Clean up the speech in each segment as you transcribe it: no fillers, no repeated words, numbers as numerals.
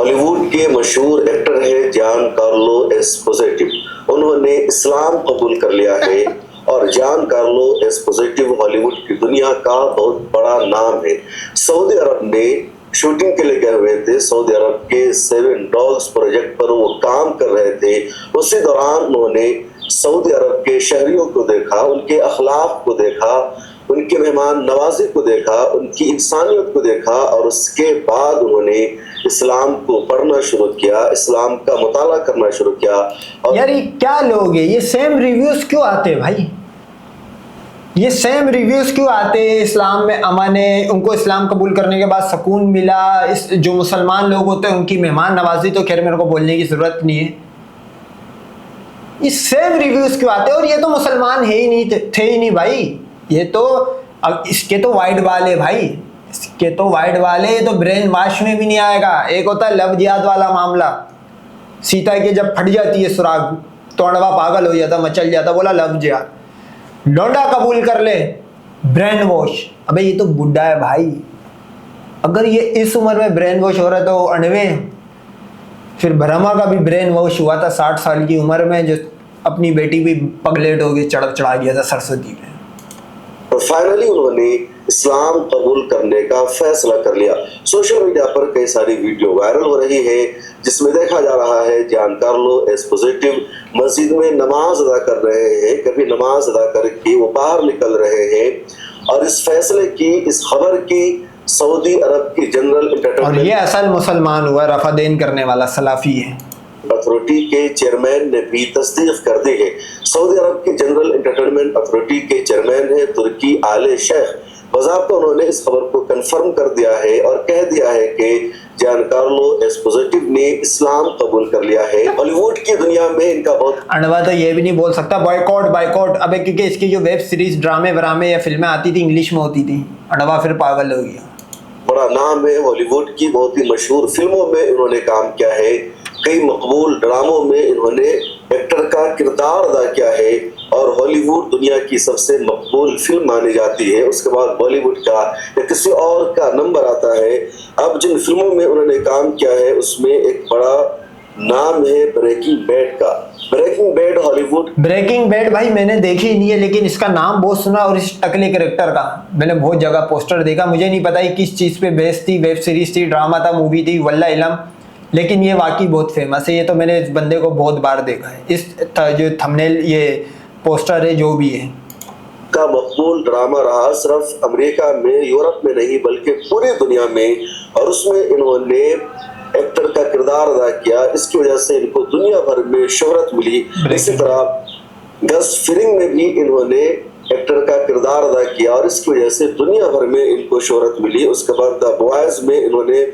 Hollywood के मशहूर actor हैं जान कार्लो एस्पोजिटो। उन्होंने इस्लाम कबूल कर लिया है और जान कार्लो एस्पोजिटो हॉलीवुड की दुनिया का बहुत बड़ा नाम है। सऊदी अरब में शूटिंग के लिए गए हुए थे। सऊदी अरब के 7 डॉग्स प्रोजेक्ट पर वो काम कर रहे थे। उसी दौरान उन्होंने सऊदी अरब के शहरियों को देखा, उनके अखलाक को देखा, उनके मेहमान नवाजी को देखा, उनकी इंसानियत को देखा और उसके बाद उन्होंने इस्लाम को पढ़ना शुरू किया, इस्लाम का मुताला करना शुरू किया। और यार ये क्या लोग है, ये सेम रिव्यूज क्यों आते हैं भाई? ये सेम रिव्यूज क्यों आते हैं? इस्लाम में अमन है, उनको इस्लाम कबूल करने के बाद सुकून मिला। इस जो मुसलमान लोग होते हैं उनकी मेहमान नवाजी तो खैर मेरे को बोलने की जरूरत नहीं है। ये सेम रिव्यूज क्यों आते हैं? और ये तो मुसलमान है ही नहीं, थे ही नहीं भाई। ये तो अब इसके तो वाइट बाल है भाई, इसके तो वाइट बाल है। ये तो ब्रेन वॉश में भी नहीं आएगा। एक होता है लव जिहाद वाला मामला, सीता के जब फट जाती है सुराग तो अड़वा पागल हो जाता, मचल जाता, बोला लव जिहाद। लौंडा कबूल कर ले, ब्रेन वॉश। अबे ये तो बुढ़ा है भाई। अगर ये इस उम्र में ब्रेन वॉश हो रहा है तो अनवे फिर ब्रह्मा का भी ब्रेन वॉश हुआ था 60 साल की उम्र में, जो अपनी बेटी भी पगलेट हो गई, चढ़ा गया था सरस्वती में। फाइनली उन्होंने इस्लाम कबूल करने का फैसला कर लिया। सोशल मीडिया पर कई सारी वीडियो वायरल हो रही है जिसमें देखा जा रहा है जान कार्लो एस्पोजिटो मस्जिद में नमाज अदा कर रहे हैं। कभी नमाज अदा करके वो बाहर निकल रहे हैं और इस फैसले की, इस खबर की सऊदी अरब की जनरल और एंटरटेनमेंट ये असल मुसलमान हुआ, रफादेन करने वाला सलाफी है। अथॉरिटी के चेयरमैन ने भी तस्दीक कर दी है। सऊदी अरब के जनरल एंटरटेनमेंट अथॉरिटी के चेयरमैन है तुर्की आले शेख। वज़ाब्ता उन्होंने इस खबर को कंफर्म कर दिया है और कह दिया है कि जान कार्लो एस्पोजिटो ने इस्लाम कबूल कर लिया है। हॉलीवुड की दुनिया में इनका बहुत अनवा तो ये भी नहीं बोल सकता बॉयकॉट बॉयकॉट। अबे क्योंकि इसकी जो वेब सीरीज, ड्रामे वरामे या फिल्में आती थी इंग्लिश में होती थी, अनवा फिर पागल हो गया। बड़ा नाम है हॉलीवुड की, बहुत ही मशहूर फिल्मों में इन्होंने काम किया है, कई मकबूल ड्रामों में इन्होंने एक्टर का किरदार अदा किया है और हॉलीवुड दुनिया की सबसे मकबूल फिल्म मानी जाती है। उसके बाद बॉलीवुड का या किसी और का नंबर आता है। अब जिन फिल्मों में उन्होंने काम किया है उसमें एक बड़ा नाम है ब्रेकिंग बैड का। Breaking Bad Hollywood, Breaking Bad भाई मैंने देखी नहीं है, लेकिन इसका नाम बहुत सुना और इस टकले कैरेक्टर का मैंने बहुत जगह पोस्टर देखा। मुझे नहीं पता किस चीज़ पे बेस्ड थी, वेब सीरीज थी, ड्रामा था, मूवी थी, वल्ला इलम, लेकिन ये वाकई बहुत फेमस है। ये तो मैंने इस बंदे को बहुत बार देखा है। इस जो थंबनेल, ये पोस्टर है जो भी है, का मकबूल ड्रामा रहा, सिर्फ अमेरिका में, यूरोप में नहीं बल्कि पूरी दुनिया में। और उसमें इन्होंने एक्टर का किरदार अदा किया, इसकी वजह से इनको दुनिया भर में शोहरत मिली। इसी तरह गस फिरिंग में भी इन्होंने एक्टर का किरदार अदा किया और इसकी वजह से दुनिया भर में इनको शोहरत मिली। उसके बाद द बॉयज में इन्होंने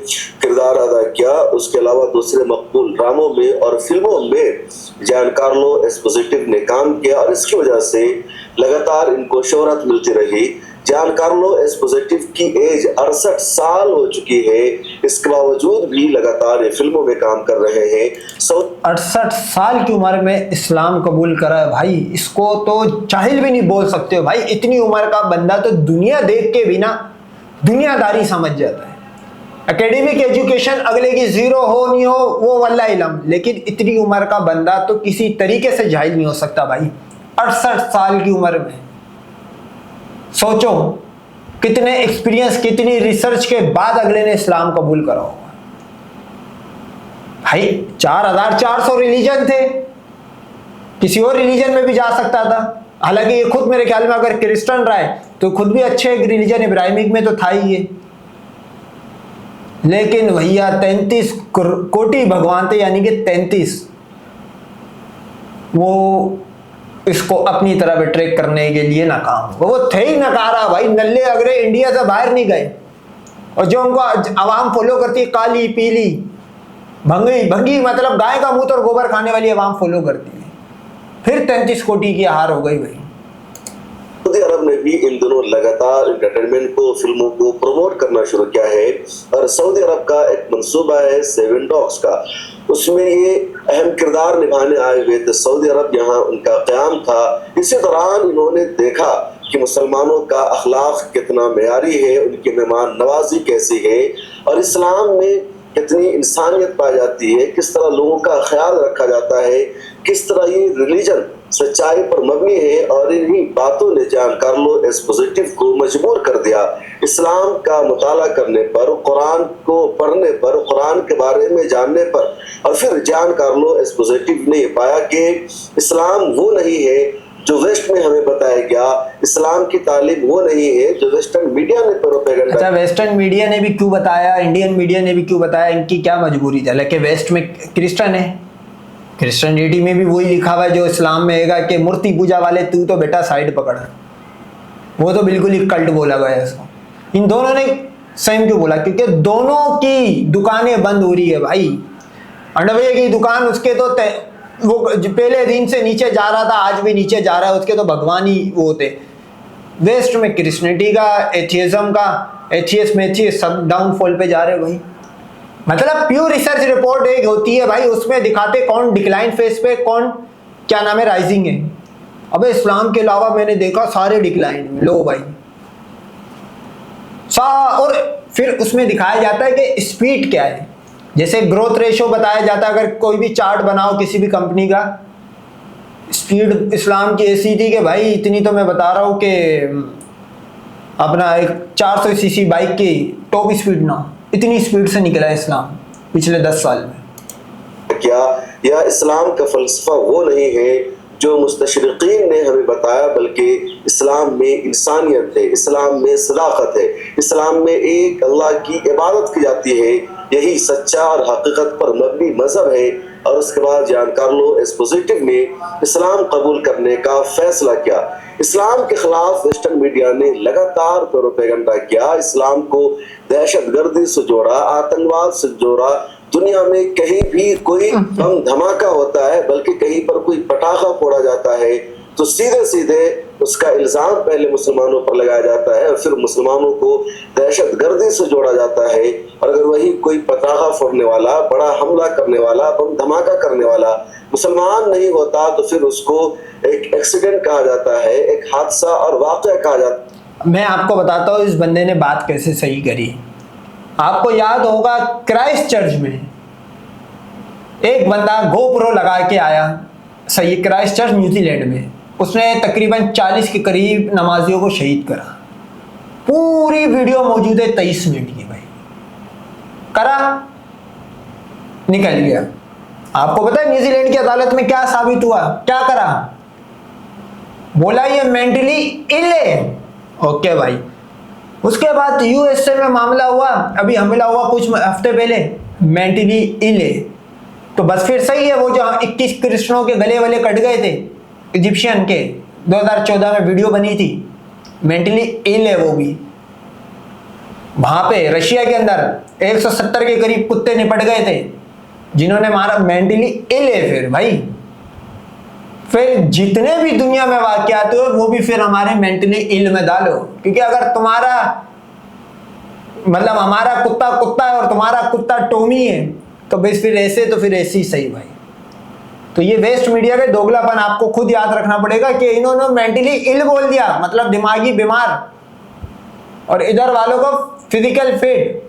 किरदार अदा किया। उसके अलावा दूसरे मकबूल ड्रामों में और फिल्मों में जान कार्लो एस्पोजिटो ने काम किया और इसकी वजह से लगातार इनको शोहरत मिलती रही। जान कार्लो एस्पोजिटो की एज 68 साल हो चुकी है, इसके बावजूद भी लगातार ये फिल्मों में काम कर रहे हैं। 68 साल की उम्र में इस्लाम कबूल करा है भाई। इसको तो जाहिल भी नहीं बोल सकते हो भाई। इतनी उम्र का बंदा तो दुनिया देख के भी ना दुनियादारी समझ जाता है। एकेडमिक एजुकेशन अगले की जीरो हो नहीं हो वो वल्ला इलम, लेकिन इतनी उम्र का बंदा तो किसी तरीके से जाहिल नहीं हो सकता भाई। 68 साल की उम्र में सोचो कितने एक्सपीरियंस, कितनी रिसर्च के बाद अगले ने इस्लाम कबूल करा होगा भाई। 4400 रिलीजन थे, किसी और रिलीजन में भी जा सकता था। हालांकि ये खुद मेरे ख्याल में अगर क्रिश्चियन रहा है तो खुद भी अच्छे रिलीजन इब्राहिमिक में तो था ही ये, लेकिन भैया 33 कोटि भगवान थे, यानी कि 33 वो इसको अपनी तरफ अट्रैक्ट करने के लिए नाकाम हो। वो थे ही नकारा भाई, नल्ले अगरे इंडिया से बाहर नहीं गए। और जो उनको आवाम फॉलो करती है, काली पीली भंगी भंगी, मतलब गाय का मुंह और गोबर खाने वाली आवाम फॉलो करती है। फिर 33 कोटि की हार हो गई भाई। सऊदी अरब ने भी इन दिनों लगातार एंटरटेनमेंट को, फिल्मों को प्रमोट करना शुरू किया है और सऊदी अरब का एक मंसूबा है 7 डॉग्स का। उसमें ये अहम किरदार निभाने आए हुए थे सऊदी अरब, यहाँ उनका क़याम था। इसी दौरान इन्होंने देखा कि मुसलमानों का अखलाक कितना मेयारी है, उनकी मेहमान नवाजी कैसी है और इस्लाम में कितनी इंसानियत पाई जाती है, किस तरह लोगों का ख्याल रखा जाता है, किस तरह ये रिलीजन सच्चाई पर मबनी है। और इन्हीं बातों ने जान कार्लो एस्पोजिटिव को मजबूर कर दिया इस्लाम का मुताला करने पर, कुरान को पढ़ने पर, कुरान के बारे में जानने पर। और फिर जान कार्लो एस्पोजिटिव ने पाया कि इस्लाम वो नहीं है जो वेस्ट में हमें बताया गया, इस्लाम की तालीम वो नहीं है जो वेस्टर्न मीडिया ने प्रोपेगेंडा। अच्छा, वेस्टर्न मीडिया ने भी क्यों बताया, इंडियन मीडिया ने भी क्यों बताया, इनकी क्या मजबूरी थी? हालांकि वेस्ट में क्रिश्चियन है, क्रिश्चियनिटी में भी वही लिखा हुआ है जो इस्लाम में है कि मूर्ति पूजा वाले तू तो बेटा साइड पकड़। वो तो बिल्कुल ही कल्ट बोला गया है इसको। इन दोनों ने सेम क्यों बोला? क्योंकि दोनों की दुकानें बंद हो रही है भाई। अंडरवियर की दुकान उसके तो वो पहले दिन से नीचे जा रहा था, आज भी नीचे जा रहा है, उसके तो भगवान ही वो थे। वेस्ट में क्रिश्चियनिटी का, एथियज्म का, एथियस्ट में एथियस्ट सब डाउनफॉल पे जा रहे भाई। मतलब प्योर रिसर्च रिपोर्ट एक होती है भाई, उसमें दिखाते कौन डिक्लाइन फेस पे, कौन क्या नाम है राइजिंग है। अबे इस्लाम के अलावा मैंने देखा सारे डिक्लाइन में, लो भाई और फिर उसमें दिखाया जाता है कि स्पीड क्या है। जैसे ग्रोथ रेशो बताया जाता है, अगर कोई भी चार्ट बनाओ किसी भी कंपनी का, स्पीड इस्लाम की ऐसी थी कि भाई इतनी तो मैं बता रहा हूँ कि अपना एक 400 सीसी बाइक की टॉप स्पीड ना, इतनी स्पीड से निकला है इस्लाम पिछले 10 साल में। क्या या इस्लाम का फलसफा वो नहीं है जो मुस्तशरिकीन ने हमें बताया, बल्कि इस्लाम में इंसानियत है, इस्लाम में सदाकत है, इस्लाम में एक अल्लाह की इबादत की जाती है। यही सच्चा और हकीकत पर मबनी मजहब है। और उसके बाद जान कार्लो एस्पोजिटिव ने इस्लाम कबूल करने का फैसला किया। इस्लाम के खिलाफ वेस्टर्न मीडिया ने लगातार प्रोपेगेंडा किया, इस्लाम को दहशतगर्दी से जोड़ा, आतंकवाद से जोड़ा। दुनिया में कहीं भी कोई बम धमाका होता है, बल्कि कहीं पर कोई पटाखा फोड़ा जाता है, तो सीधे सीधे उसका इल्जाम पहले मुसलमानों पर लगाया जाता है और फिर मुसलमानों को दहशतगर्दी से जोड़ा जाता है। और अगर वही कोई पटाखा फोड़ने वाला, बड़ा हमला करने वाला, बम धमाका करने वाला मुसलमान नहीं होता, तो फिर उसको एक एक्सीडेंट कहा जाता है, एक हादसा और वाकया कहा जाता है। मैं आपको बताता हूँ इस बंदे ने बात कैसे सही करी। आपको याद होगा क्राइस्ट चर्च में एक बंदा गोप्रो लगा के आया, सही, क्राइस्ट चर्च न्यूजीलैंड में। उसने तकरीबन 40 के करीब नमाजियों को शहीद करा। पूरी वीडियो मौजूद है 23 मिनट की भाई। करा, निकल गया। आपको पता है न्यूजीलैंड की अदालत में क्या साबित हुआ? क्या करा? बोला ये मेंटली इल है। ओके भाई। उसके बाद यूएसए में मामला हुआ, अभी हमला हुआ कुछ हफ्ते पहले, मेंटली इल है। तो बस फिर सही है, वो जो 21 क्रिश्चियनों के गले वाले कट गए थे इजिप्शियन के, 2014 में वीडियो बनी थी, मेंटली इल है वो भी। वहां पे रशिया के अंदर 170 के करीब कुत्ते निपट गए थे जिन्होंने मारा, मेंटली इल है। फिर भाई फिर जितने भी दुनिया में वाकयात हो वो भी फिर हमारे मेंटली इल में डालो। क्योंकि अगर तुम्हारा मतलब हमारा कुत्ता कुत्ता है और तुम्हारा कुत्ता टोमी है, तो बस फिर ऐसे तो फिर ऐसे ही सही भाई। तो ये वेस्ट मीडिया का दोगलापन आपको खुद याद रखना पड़ेगा कि इन्होंने मेंटली इल बोल दिया, मतलब दिमागी बीमार, और इधर वालों को फिजिकल फिट।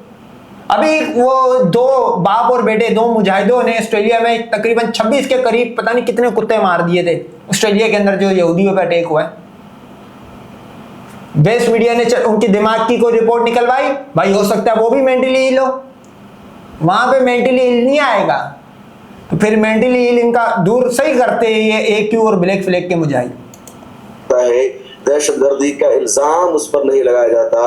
अभी वो दो बाप और बेटे, दो मुजाहिदों ने ऑस्ट्रेलिया में तकरीबन 26 के करीब पता नहीं कितने कुत्ते मार दिए थे ऑस्ट्रेलिया के अंदर जो यहूदियों पे अटैक हुआ है। वेस्ट मीडिया ने उनकी दिमाग की कोई रिपोर्ट निकलवाई, भाई हो सकता है वो भी मेंटली इल हो। वहां पे मेंटली इल नहीं आएगा, तो फिर मेंटली इल इनका दूर सही करते हैं ये AQ और ब्लैक फ्लैग के मुजाहिद। दहशतगर्दी का इल्जाम उस पर नहीं लगाया जाता,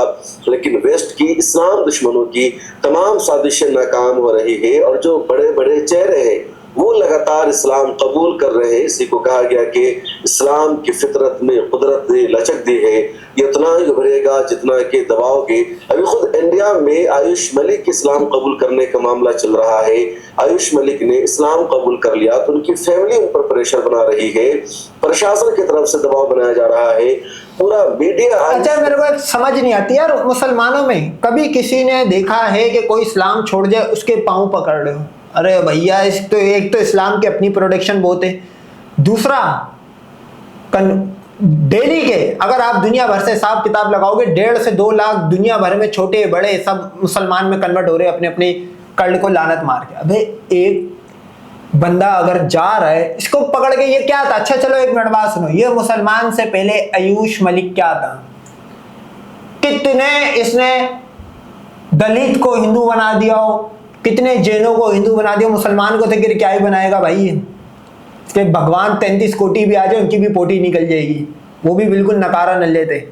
लेकिन वेस्ट की इस्लाम दुश्मनों की तमाम साजिशें नाकाम हो रही है। और जो बड़े बड़े चेहरे हैं वो लगातार इस्लाम कबूल कर रहे हैं। इसी को कहा गया कि इस्लाम की फितरत में कुदरत ने लचक दी है, ये उतना ही उभरेगा जितना कि दबाओगे। अभी खुद इंडिया में आयुष मलिक इस्लाम कबूल करने का मामला चल रहा है। आयुष मलिक ने इस्लाम कबूल कर लिया तो उनकी फैमिली उन पर प्रेशर बना रही है, प्रशासन की तरफ से दबाव बनाया जा रहा है, पूरा मीडिया। अच्छा, मेरे को समझ नहीं आती यार, मुसलमानों में कभी किसी ने देखा है कि कोई इस्लाम छोड़ जाए उसके पाँव पकड़ रहे हो? अरे भैया, तो एक तो इस्लाम की अपनी प्रोडक्शन बहुत है, दूसरा डेली के अगर आप दुनिया भर से हिसाब किताब लगाओगे 1.5 से 2 लाख दुनिया भर में छोटे बड़े सब मुसलमान में कन्वर्ट हो रहे हैं अपने अपनी कल्ट को लानत मार के। अबे एक बंदा अगर जा रहा है, इसको पकड़ के, ये क्या था? अच्छा चलो एक मिनट बात सुनो, ये मुसलमान से पहले आयुष मलिक क्या था? कितने इसने दलित को हिंदू बना दिया हो, कितने जैनों को हिंदू बना दिया, मुसलमान को तो फिर क्या ही बनाएगा भाई? इसके भगवान 33 कोटि भी आ जाए, उनकी भी पोटी निकल जाएगी, वो भी बिल्कुल नकारा न लेते।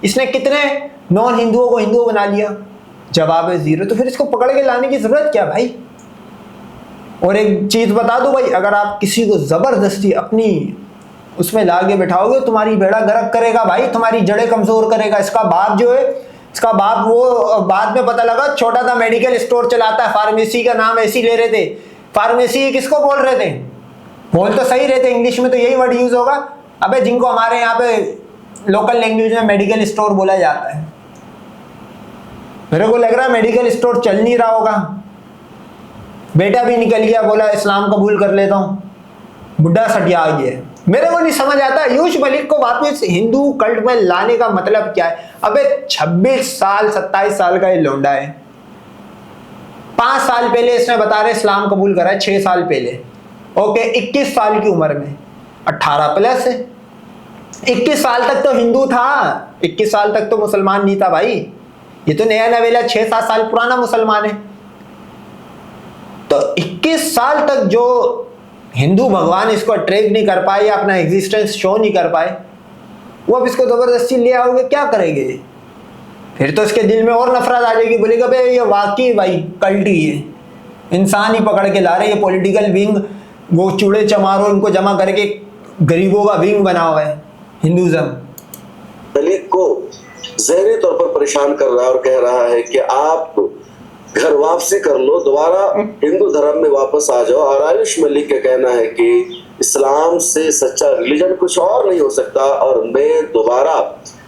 इसने कितने नॉन हिंदुओं को हिंदू बना लिया? जवाब है जीरो। तो फिर इसको पकड़ के लाने की जरूरत क्या भाई? और एक चीज बता दो भाई, अगर आप किसी को जबरदस्ती अपनी उसमें लाके बैठाओगे, तुम्हारी बेड़ा गर्क करेगा भाई, तुम्हारी जड़ें कमजोर करेगा। इसका बाप जो है, इसका बाप वो बाद में पता लगा छोटा सा मेडिकल स्टोर चलाता है, फार्मेसी का नाम ऐसी ले रहे थे। फार्मेसी किसको बोल रहे थे? बोल तो सही रहे थे, इंग्लिश में तो यही वर्ड यूज होगा। अबे जिनको हमारे यहाँ पे लोकल लैंग्वेज में मेडिकल स्टोर बोला जाता है, मेरे को लग रहा है मेडिकल स्टोर चल नहीं रहा होगा। बेटा भी निकल गया, बोला इस्लाम कबूल कर लेता हूँ, बुढ़ा सटिया गया। मेरे को नहीं समझ आता आयुष मलिक को वापस हिंदू कल्ट में लाने का मतलब क्या है? अबे 26 साल 27 साल का ये लौंडा है। 5 साल पहले इसने बता रहे इस्लाम कबूल करा है, 6 साल पहले। ओके, 21 साल की उम्र में, 18 प्लस है। 21 साल तक तो हिंदू था, 21 साल तक तो मुसलमान नहीं था भाई। ये तो नया नवेला 6-7 साल पुराना मुसलमान है। तो 21 साल तक जो हिंदू भगवान इसको अट्रैक्ट नहीं कर पाए या अपना एग्जिस्टेंस शो नहीं कर पाए, वो अब इसको जबरदस्ती ले आओगे, क्या करेंगे? फिर तो इसके दिल में और नफरत आ जाएगी, बोलेगा भाई ये वाकई भाई कल्ट ही है, इंसान ही पकड़ के ला रहे, ये पॉलिटिकल विंग, वो चूड़े चमारों इनको जमा करके गरीबों का विंग बना हुआ है हिंदुज्म। दलित को जहरी तौर पर परेशान कर रहा है और कह रहा है कि आप घर वापसी कर लो, दोबारा हिंदू धर्म में वापस आ जाओ। और आयुष मलिक का कहना है कि इस्लाम से सच्चा रिलीजन कुछ और नहीं हो सकता और मैं दोबारा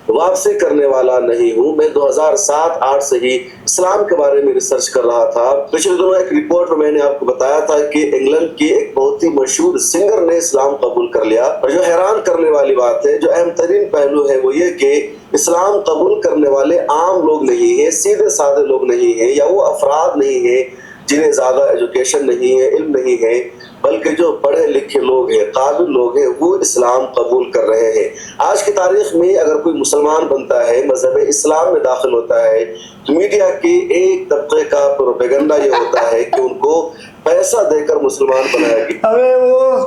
वापसी करने वाला नहीं हूं। मैं 2007-8 से ही इस्लाम के बारे में रिसर्च कर रहा था। पिछले दिनों एक रिपोर्ट में मैंने आपको बताया था कि इंग्लैंड की एक बहुत ही मशहूर सिंगर ने इस्लाम कबूल कर लिया। और जो हैरान करने वाली बात है, जो अहम तरीन पहलू है, वो ये कि इस्लाम कबूल करने वाले आम लोग नहीं है, सीधे साधे लोग नहीं है, या वो अफराद नहीं है जिन्हें ज्यादा एजुकेशन नहीं है, इल्म नहीं है, बल्कि जो पढ़े लिखे लोग हैं, काबिल लोग हैं, वो इस्लाम कबूल कर रहे हैं। आज की तारीख में अगर कोई मुसलमान बनता है, मजहब इस्लाम में दाखिल होता है, तो मीडिया के एक तबके का प्रोपेगेंडा ये होता है कि उनको पैसा देकर मुसलमान बनाया गया। अबे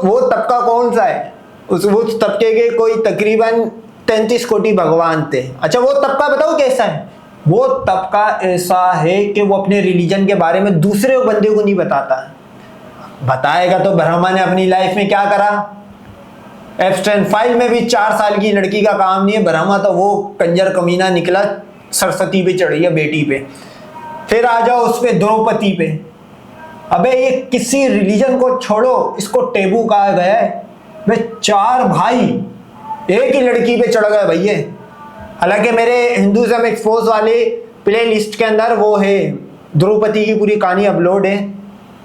वो तबका कौन सा है? उस तबके के कोई तकरीबन 33 कोटि भगवान थे। अच्छा, वो तबका बताओ कैसा है? वो तबका ऐसा है कि वो अपने रिलीजन के बारे में दूसरे बंदे को नहीं बताता। बताएगा तो ब्रह्मा ने अपनी लाइफ में क्या करा? एप्स्टाइन फाइल में भी 4 साल की लड़की का काम नहीं है। ब्रह्मा तो वो कंजर कमीना निकला, सरस्वती पे चढ़ी है, बेटी पे। फिर आ जाओ उस पे द्रौपदी पे। अबे ये किसी रिलीजन को छोड़ो, इसको टेबू कहा गया है। वे 4 भाई एक ही लड़की पे चढ़ गए भैया। हालांकि मेरे हिंदुज़म एक्सपोज वाले प्ले लिस्ट के अंदर वो है, द्रौपदी की पूरी कहानी अपलोड है,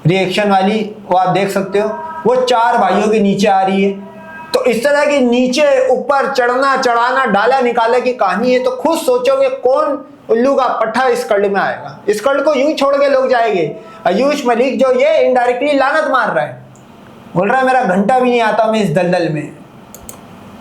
रिएक्शन वाली, वो आप देख सकते हो। वो 4 भाइयों के नीचे आ रही है। तो इस तरह की नीचे ऊपर चढ़ना चढ़ाना डाला निकाला की कहानी है। तो खुद सोचोगे कौन उल्लू का पट्टा इस कल्ट में आएगा? इस कल्ट को यूं छोड़ के लोग जाएंगे। आयुष मलिक जो ये इनडायरेक्टली लानत मार रहा है, बोल रहा है मेरा घंटा भी नहीं आता मैं इस दलदल में।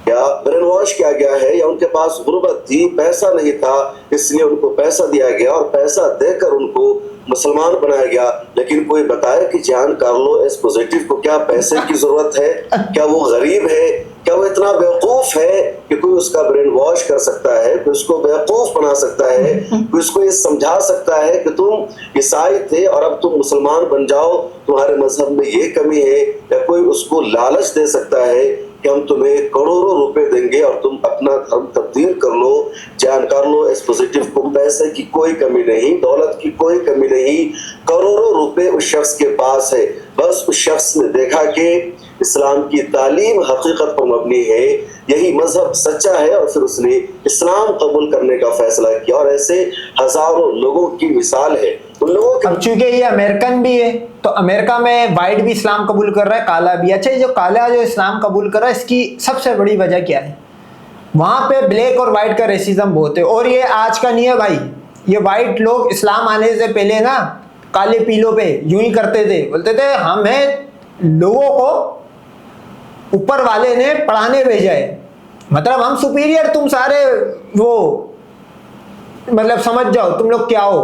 या ब्रेन वॉश किया गया है, या उनके पास गुर्बत थी, पैसा नहीं था, इसलिए उनको पैसा दिया गया और पैसा देकर उनको मुसलमान बनाया गया। लेकिन कोई बताए कि जान कार्लो एस्पोजिटिव को क्या पैसे की जरूरत है? क्या वो गरीब है? क्या वो इतना बेवकूफ है कि कोई उसका ब्रेन वॉश कर सकता है, कोई उसको बेवकूफ बना सकता है, कोई उसको ये समझा सकता है कि तुम ईसाई थे और अब तुम मुसलमान बन जाओ, तुम्हारे मजहब में ये कमी है? या कोई उसको लालच दे सकता है कि हम तुम्हें करोड़ों रुपए देंगे और तुम अपना धर्म तब्दील कर लो? जान कार्लो एस्पोजिटिव को पैसे की कोई कमी नहीं, दौलत की कोई कमी नहीं, करोड़ों रुपए उस शख्स के पास है। बस उस शख्स ने देखा कि इस्लाम की तालीम हकीकत पर मबनी है, यही मजहब सच्चा है, और फिर उसने इस्लाम कबूल करने का फैसला किया। और ऐसे हजारों लोगों की मिसाल है। उन लोगों के अब चूंकि ये अमेरिकन भी है, तो अमेरिका में वाइट भी इस्लाम कबूल कर रहा है, काला भी। अच्छा, जो काला जो इस्लाम कबूल कर रहा है, इसकी सबसे बड़ी वजह क्या है? वहां पे ब्लैक और वाइट का रेसिज्म बहुत है। और ये आज का नहीं है भाई, ये वाइट लोग इस्लाम आने से पहले ना काले पीलों पे यूं ही करते थे, बोलते थे हमें लोगों को ऊपर वाले ने पढ़ाने भेजा है, मतलब हम सुपीरियर, तुम सारे वो मतलब समझ जाओ तुम लोग क्या हो।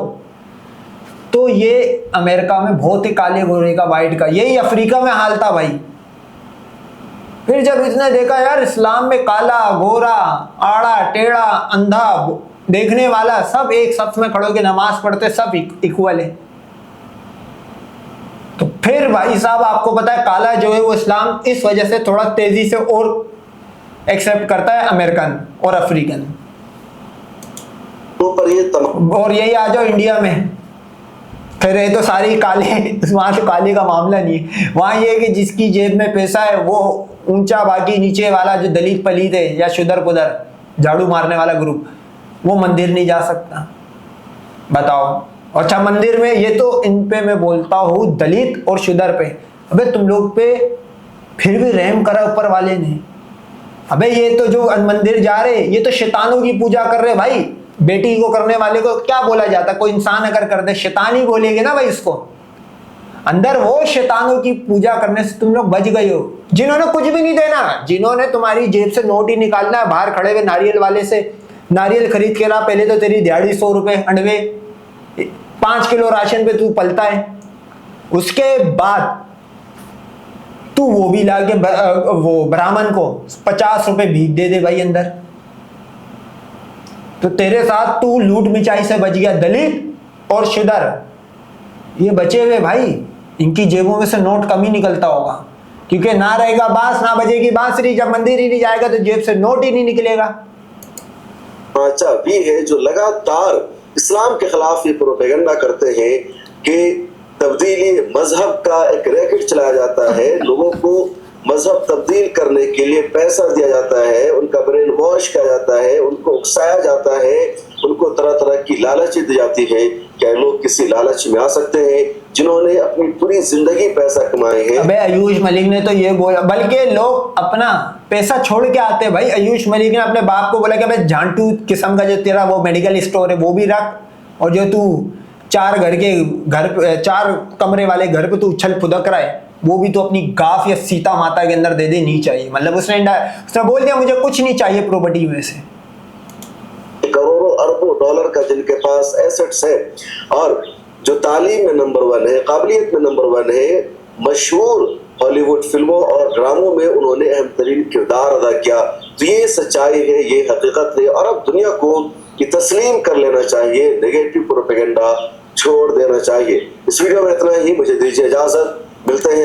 तो ये अमेरिका में बहुत ही काले गोरे का वाइट का, यही अफ्रीका में हाल था भाई। फिर जब इसने देखा यार इस्लाम में काला गोरा आड़ा टेढ़ा अंधा देखने वाला सब एक सफ में खड़े होकर नमाज पढ़ते, सब इक्वल है, तो फिर भाई साहब आपको पता है काला जो है वो इस्लाम इस वजह से थोड़ा तेजी से और एक्सेप्ट करता है अमेरिकन और अफ्रीकन। तो पर ये और यही आ जाओ इंडिया में, फिर ये तो सारी काले, वहां तो काले का मामला नहीं है, वहां ये है कि जिसकी जेब में पैसा है वो ऊंचा, बाकी नीचे वाला जो दलित पलीत है या शुदर पुदर झाड़ू मारने वाला ग्रुप वो मंदिर नहीं जा सकता। बताओ, अच्छा मंदिर में ये तो इन पे मैं बोलता हूँ दलित और शुदर पे, अबे तुम लोग पे फिर भी रहम करा ऊपर वाले ने। अबे ये तो जो मंदिर जा रहे ये तो शैतानों की पूजा कर रहे भाई, बेटी को करने वाले को क्या बोला जाता, कोई इंसान अगर कर दे शैतान ही बोलेंगे ना भाई इसको। अंदर वो शैतानों की पूजा करने से तुम लोग बच गए हो, जिन्होंने कुछ भी नहीं देना, जिन्होंने तुम्हारी जेब से नोट ही निकालना है, बाहर खड़े हुए नारियल वाले से नारियल खरीद के ला, पहले तो तेरी दिहाड़ी 100 रुपए अंडवे, 5 किलो राशन पे तू पलता है, उसके बाद तू वो भी ला के वो ब्राह्मण को 50 रुपए भीख दे दे भाई अंदर, तो तेरे साथ तू लूट मिचाई से बच गया। दलित और शुदर ये बचे हुए भाई, इनकी जेबों में से नोट कम ही निकलता होगा, क्योंकि ना रहेगा बांस ना बजेगी बांसुरी, जब मंदिर ही नहीं जाएगा तो जेब से नोट ही नहीं निकलेगा। अच्छा भी है जो लगातार इस्लाम के खिलाफ ये प्रोपेगेंडा करते हैं कि तब्दीली मजहब का एक रैकेट चलाया जाता है, लोगों को मजहब तब्दील करने के लिए पैसा दिया जाता है, उनका ब्रेन वॉश किया जाता है, उनको उकसाया जाता है, उनको तरह तरह की लालच दी जाती है। क्या लोग किसी लालच में आ सकते हैं जिन्होंने अपनी पूरी जिंदगी पैसा कमाए हैं? अबे आयुष मलिक ने तो ये बोला, बल्कि लोग अपना पैसा छोड़ के आते हैं भाई। आयुष मलिक ने अपने बाप को बोला कि भाई झांटू किस्म का जो तेरा वो मेडिकल स्टोर है वो भी रख, और जो तू 4 कमरे वाले घर पे तू उछल फुदक रहा है वो भी तो अपनी गाफ या सीता माता के अंदर दे दे, नहीं चाहिए। मतलब उसने बोल दिया मुझे कुछ नहीं चाहिए प्रॉपर्टी में से। करोड़ों अरबों डॉलर का जिनके पास एसेट्स है और जो तालीम में नंबर 1 है, काबिलियत में नंबर 1 है, मशहूर हॉलीवुड फिल्मों और ड्रामों में उन्होंने अहम तरीन किरदार अदा किया, तो ये सच्चाई है, ये हकीकत है और अब दुनिया को ये तस्लीम कर लेना चाहिए, नेगेटिव प्रोपेगेंडा छोड़ देना चाहिए। इस वीडियो में इतना ही, मुझे दीजिए इजाजत, मिलते हैं।